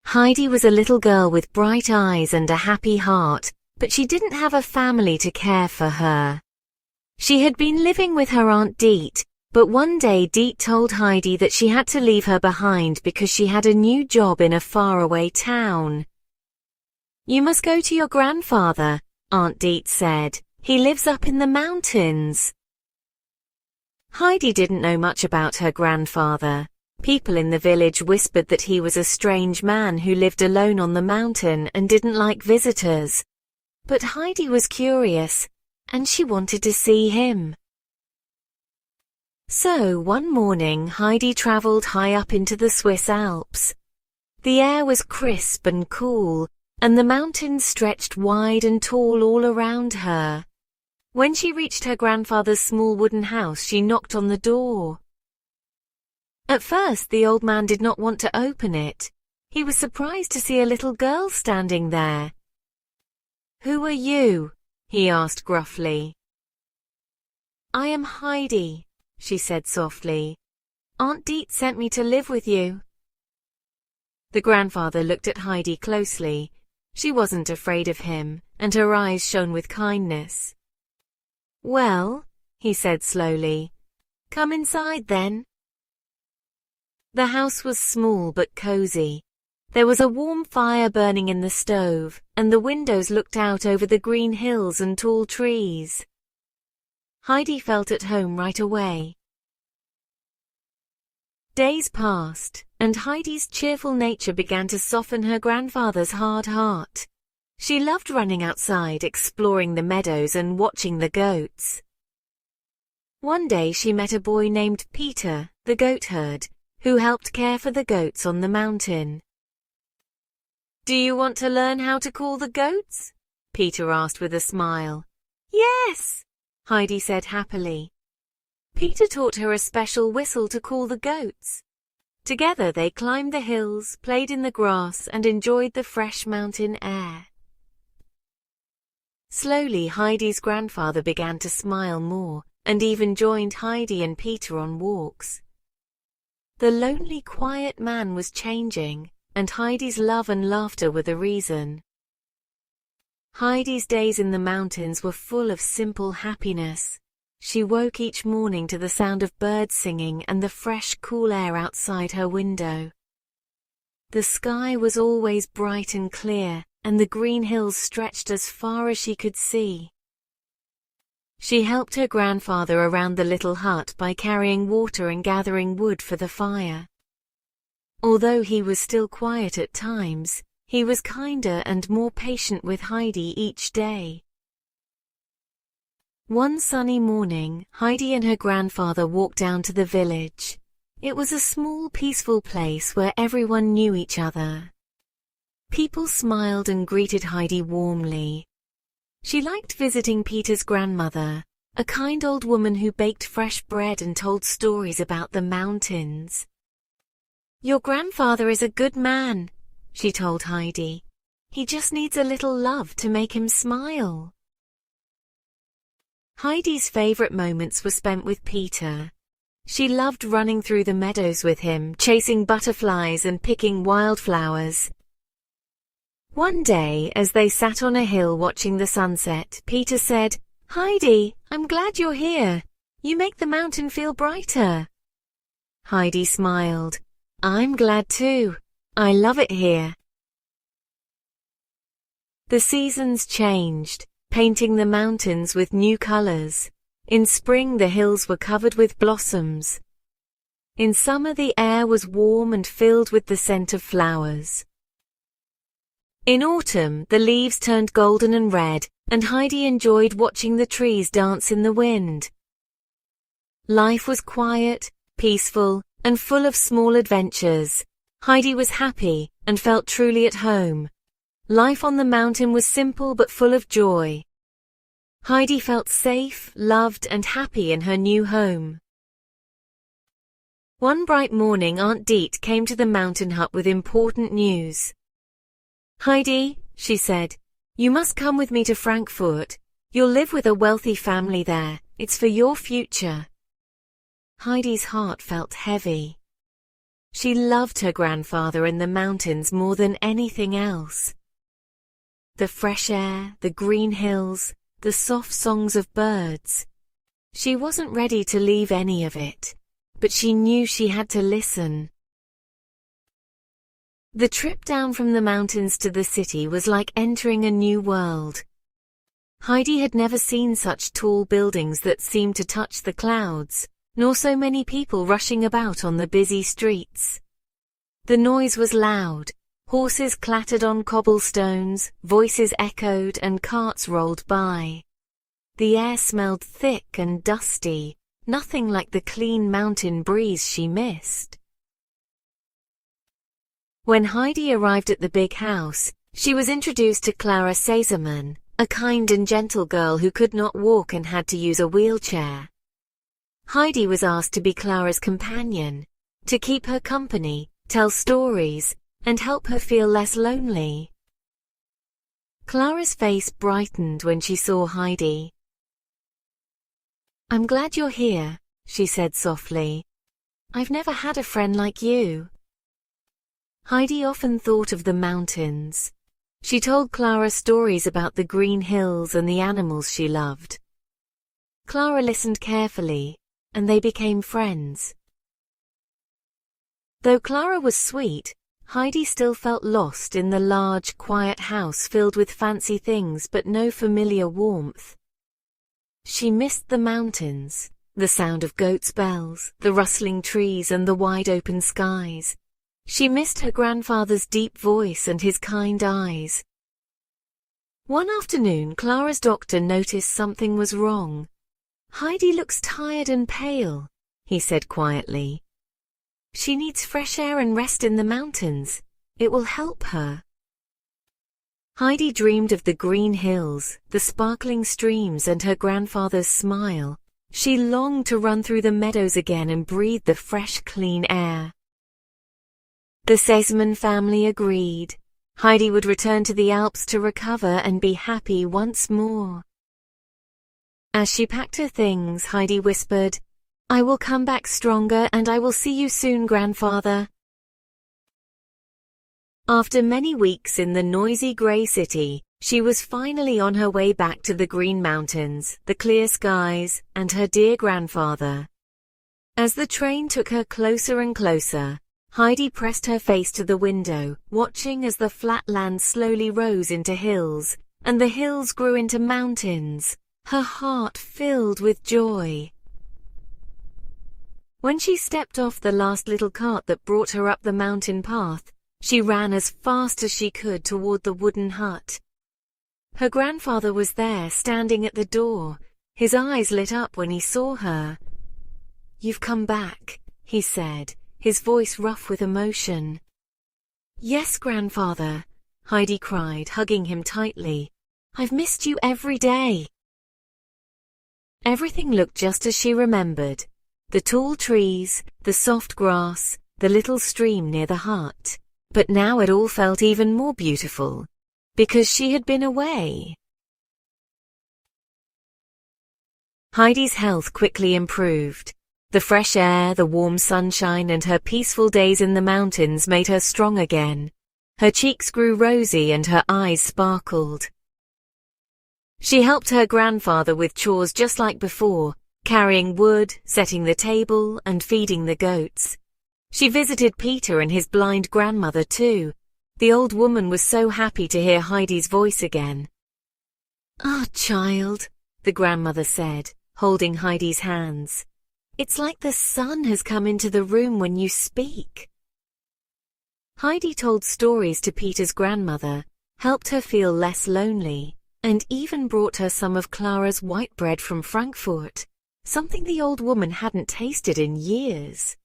Heidi was a little girl with bright eyes and a happy heart, but she didn't have a family to care for her. She had been living with her Aunt Deet, but one day Deet told Heidi that she had to leave her behind because she had a new job in a faraway town. "You must go to your grandfather," Aunt Deet said. "He lives up in the mountains." Heidi didn't know much about her grandfather. People in the village whispered that he was a strange man who lived alone on the mountain and didn't like visitors. But Heidi was curious, and she wanted to see him. So one morning Heidi traveled high up into the Swiss Alps. The air was crisp and cool, and the mountains stretched wide and tall all around her. When she reached her grandfather's small wooden house, she knocked on the door. At first, the old man did not want to open it. He was surprised to see a little girl standing there. "Who are you?" he asked gruffly. "I am Heidi," she said softly. "Aunt Deet sent me to live with you." The grandfather looked at Heidi closely. She wasn't afraid of him, and her eyes shone with kindness. "Well," he said slowly, "come inside then." The house was small but cozy. There was a warm fire burning in the stove, and the windows looked out over the green hills and tall trees. Heidi felt at home right away. Days passed, and Heidi's cheerful nature began to soften her grandfather's hard heart. She loved running outside, exploring the meadows and watching the goats. One day she met a boy named Peter, the goatherd, who helped care for the goats on the mountain. "Do you want to learn how to call the goats?" Peter asked with a smile. "Yes," Heidi said happily. Peter taught her a special whistle to call the goats. Together they climbed the hills, played in the grass, and enjoyed the fresh mountain air. Slowly Heidi's grandfather began to smile more, and even joined Heidi and Peter on walks. The lonely, quiet man was changing, and Heidi's love and laughter were the reason. Heidi's days in the mountains were full of simple happiness. She woke each morning to the sound of birds singing and the fresh, cool air outside her window. The sky was always bright and clear, and the green hills stretched as far as she could see. She helped her grandfather around the little hut by carrying water and gathering wood for the fire. Although he was still quiet at times, he was kinder and more patient with Heidi each day. One sunny morning, Heidi and her grandfather walked down to the village. It was a small, peaceful place where everyone knew each other. People smiled and greeted Heidi warmly. She liked visiting Peter's grandmother, a kind old woman who baked fresh bread and told stories about the mountains. "Your grandfather is a good man," she told Heidi. "He just needs a little love to make him smile." Heidi's favorite moments were spent with Peter. She loved running through the meadows with him, chasing butterflies and picking wildflowers. One day, as they sat on a hill watching the sunset, Peter said, "Heidi, I'm glad you're here. You make the mountain feel brighter." Heidi smiled. "I'm glad too. I love it here." The seasons changed, painting the mountains with new colors. In spring, the hills were covered with blossoms. In summer, the air was warm and filled with the scent of flowers. In autumn, the leaves turned golden and red, and Heidi enjoyed watching the trees dance in the wind. Life was quiet, peaceful, and full of small adventures. Heidi was happy and felt truly at home. Life on the mountain was simple but full of joy. Heidi felt safe, loved, and happy in her new home. One bright morning, Aunt Deet came to the mountain hut with important news. "Heidi," she said, "you must come with me to Frankfurt. You'll live with a wealthy family there. It's for your future." Heidi's heart felt heavy. She loved her grandfather and the mountains more than anything else. The fresh air, the green hills, the soft songs of birds. She wasn't ready to leave any of it, but she knew she had to listen. The trip down from the mountains to the city was like entering a new world. Heidi had never seen such tall buildings that seemed to touch the clouds, nor so many people rushing about on the busy streets. The noise was loud. Horses clattered on cobblestones, voices echoed, and carts rolled by. The air smelled thick and dusty, nothing like the clean mountain breeze she missed. When Heidi arrived at the big house, she was introduced to Clara Sesemann, a kind and gentle girl who could not walk and had to use a wheelchair. Heidi was asked to be Clara's companion, to keep her company, tell stories, and help her feel less lonely. Clara's face brightened when she saw Heidi. "I'm glad you're here," she said softly. "I've never had a friend like you." Heidi often thought of the mountains. She told Clara stories about the green hills and the animals she loved. Clara listened carefully, and they became friends. Though Clara was sweet, Heidi still felt lost in the large, quiet house filled with fancy things but no familiar warmth. She missed the mountains, the sound of goats' bells, the rustling trees and the wide-open skies. She missed her grandfather's deep voice and his kind eyes. One afternoon, Clara's doctor noticed something was wrong. "Heidi looks tired and pale," he said quietly. "She needs fresh air and rest in the mountains. It will help her." Heidi dreamed of the green hills, the sparkling streams, and her grandfather's smile. She longed to run through the meadows again and breathe the fresh, clean air. The Sesemann family agreed. Heidi would return to the Alps to recover and be happy once more. As she packed her things, Heidi whispered, "I will come back stronger and I will see you soon, grandfather." After many weeks in the noisy grey city, she was finally on her way back to the green mountains, the clear skies, and her dear grandfather. As the train took her closer and closer, Heidi pressed her face to the window, watching as the flat land slowly rose into hills, and the hills grew into mountains, her heart filled with joy. When she stepped off the last little cart that brought her up the mountain path, she ran as fast as she could toward the wooden hut. Her grandfather was there, standing at the door. His eyes lit up when he saw her. "You've come back," he said, his voice rough with emotion. "Yes, grandfather," Heidi cried, hugging him tightly. "I've missed you every day." Everything looked just as she remembered. The tall trees, the soft grass, the little stream near the hut. But now it all felt even more beautiful, because she had been away. Heidi's health quickly improved. The fresh air, the warm sunshine, and her peaceful days in the mountains made her strong again. Her cheeks grew rosy and her eyes sparkled. She helped her grandfather with chores just like before, carrying wood, setting the table, and feeding the goats. She visited Peter and his blind grandmother too. The old woman was so happy to hear Heidi's voice again. "Ah, child," the grandmother said, holding Heidi's hands. "It's like the sun has come into the room when you speak." Heidi told stories to Peter's grandmother, helped her feel less lonely, and even brought her some of Clara's white bread from Frankfurt, something the old woman hadn't tasted in years.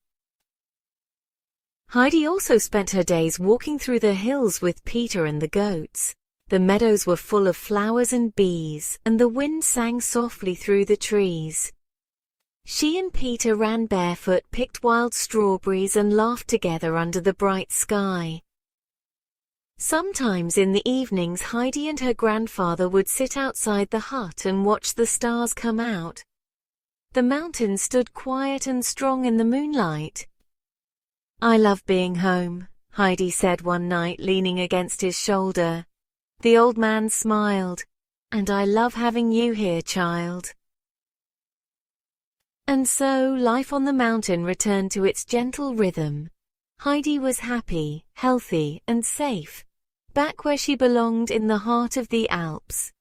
Heidi also spent her days walking through the hills with Peter and the goats. The meadows were full of flowers and bees, and the wind sang softly through the trees. She and Peter ran barefoot, picked wild strawberries, and laughed together under the bright sky. Sometimes in the evenings, Heidi and her grandfather would sit outside the hut and watch the stars come out. The mountains stood quiet and strong in the moonlight. "I love being home," Heidi said one night, leaning against his shoulder. The old man smiled. "And I love having you here, child." And so life on the mountain returned to its gentle rhythm. Heidi was happy, healthy, and safe, back where she belonged in the heart of the Alps.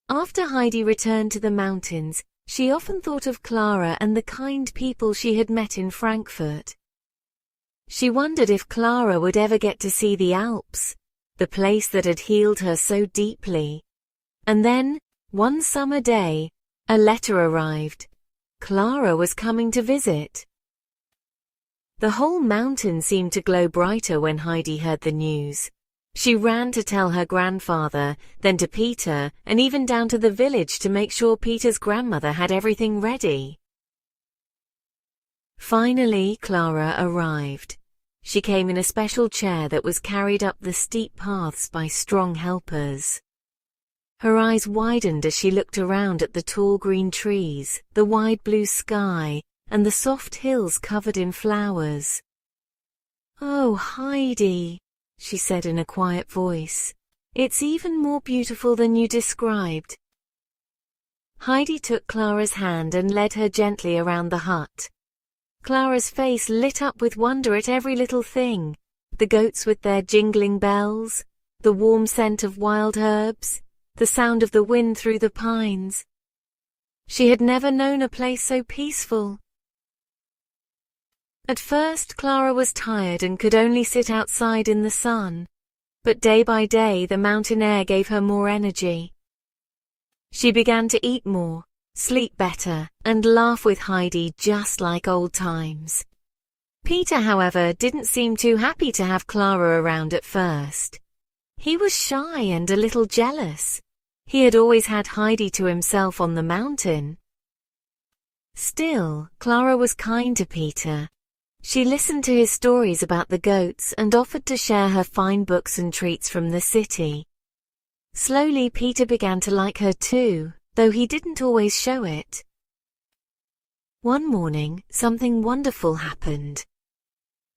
After Heidi returned to the mountains, she often thought of Clara and the kind people she had met in Frankfurt. She wondered if Clara would ever get to see the Alps, the place that had healed her so deeply. And then, one summer day, a letter arrived. Clara was coming to visit. The whole mountain seemed to glow brighter when Heidi heard the news. She ran to tell her grandfather, then to Peter, and even down to the village to make sure Peter's grandmother had everything ready. Finally, Clara arrived. She came in a special chair that was carried up the steep paths by strong helpers. Her eyes widened as she looked around at the tall green trees, the wide blue sky, and the soft hills covered in flowers. "Oh, Heidi," she said in a quiet voice, "it's even more beautiful than you described." Heidi took Clara's hand and led her gently around the hut. Clara's face lit up with wonder at every little thing, the goats with their jingling bells, the warm scent of wild herbs, the sound of the wind through the pines. She had never known a place so peaceful. At first, Clara was tired and could only sit outside in the sun, but day by day the mountain air gave her more energy. She began to eat more, sleep better, and laugh with Heidi just like old times. Peter, however, didn't seem too happy to have Clara around at first. He was shy and a little jealous. He had always had Heidi to himself on the mountain. Still, Clara was kind to Peter. She listened to his stories about the goats and offered to share her fine books and treats from the city. Slowly, Peter began to like her too, though he didn't always show it. One morning, something wonderful happened.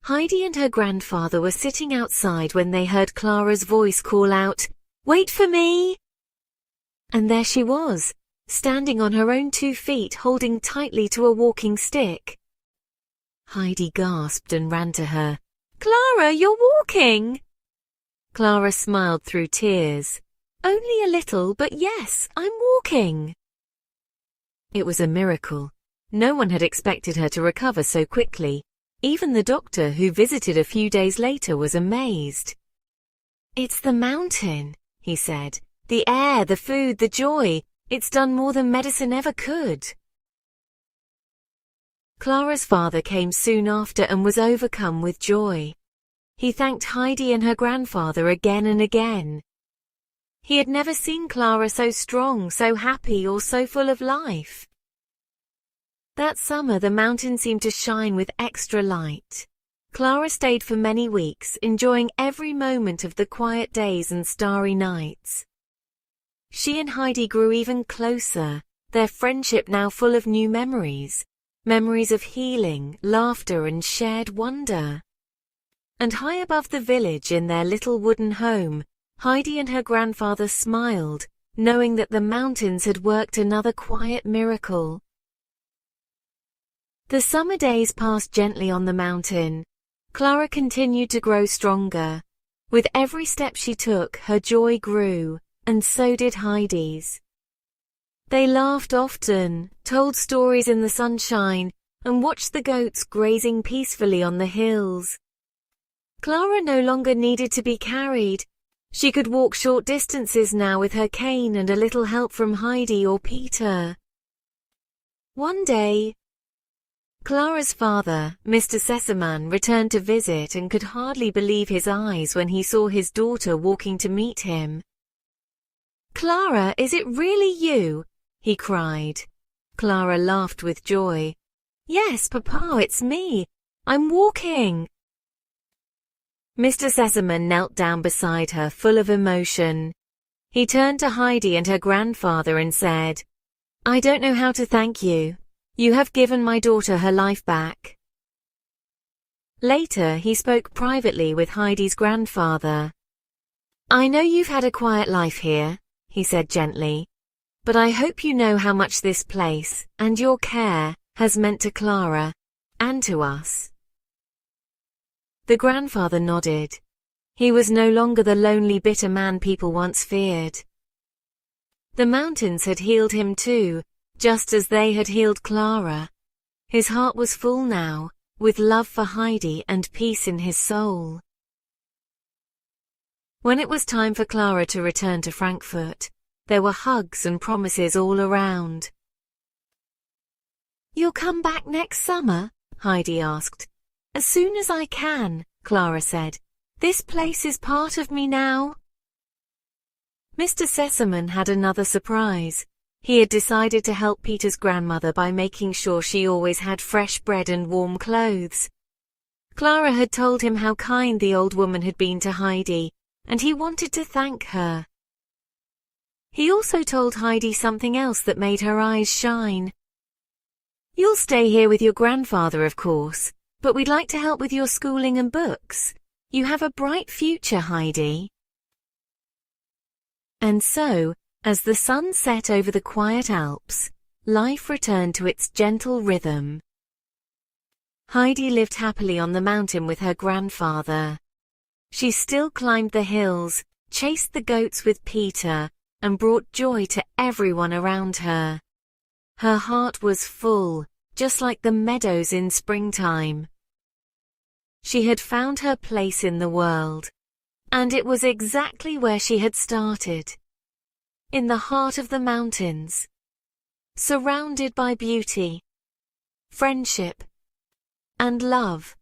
Heidi and her grandfather were sitting outside when they heard Clara's voice call out, "Wait for me!" And there she was, standing on her own 2 feet, holding tightly to a walking stick. Heidi gasped and ran to her. "Clara, you're walking!" Clara smiled through tears. "Only a little, but yes, I'm walking." It was a miracle. No one had expected her to recover so quickly. Even the doctor, who visited a few days later, was amazed. "It's the mountain," he said. "The air, the food, the joy. It's done more than medicine ever could." Clara's father came soon after and was overcome with joy. He thanked Heidi and her grandfather again and again. He had never seen Clara so strong, so happy, or so full of life. That summer, the mountain seemed to shine with extra light. Clara stayed for many weeks, enjoying every moment of the quiet days and starry nights. She and Heidi grew even closer, their friendship now full of new memories. Memories of healing, laughter, and shared wonder. And high above the village in their little wooden home, Heidi and her grandfather smiled, knowing that the mountains had worked another quiet miracle. The summer days passed gently on the mountain. Clara continued to grow stronger. With every step she took, her joy grew, and so did Heidi's. They laughed often, told stories in the sunshine, and watched the goats grazing peacefully on the hills. Clara no longer needed to be carried. She could walk short distances now with her cane and a little help from Heidi or Peter. One day, Clara's father, Mr. Sesseman, returned to visit and could hardly believe his eyes when he saw his daughter walking to meet him. "Clara, is it really you?" he cried. Clara laughed with joy. "Yes, Papa, it's me. I'm walking." Mr. Sesseman knelt down beside her, full of emotion. He turned to Heidi and her grandfather and said, "I don't know how to thank you. You have given my daughter her life back." Later, he spoke privately with Heidi's grandfather. "I know you've had a quiet life here," he said gently, "but I hope you know how much this place, and your care, has meant to Clara, and to us." The grandfather nodded. He was no longer the lonely, bitter man people once feared. The mountains had healed him too, just as they had healed Clara. His heart was full now, with love for Heidi and peace in his soul. When it was time for Clara to return to Frankfurt, there were hugs and promises all around. "You'll come back next summer?" Heidi asked. "As soon as I can," Clara said. "This place is part of me now." Mr. Sessamon had another surprise. He had decided to help Peter's grandmother by making sure she always had fresh bread and warm clothes. Clara had told him how kind the old woman had been to Heidi, and he wanted to thank her. He also told Heidi something else that made her eyes shine. "You'll stay here with your grandfather, of course, but we'd like to help with your schooling and books. You have a bright future, Heidi." And so, as the sun set over the quiet Alps, life returned to its gentle rhythm. Heidi lived happily on the mountain with her grandfather. She still climbed the hills, chased the goats with Peter, and brought joy to everyone around her. Her heart was full, just like the meadows in springtime. She had found her place in the world, and it was exactly where she had started. In the heart of the mountains, surrounded by beauty, friendship, and love.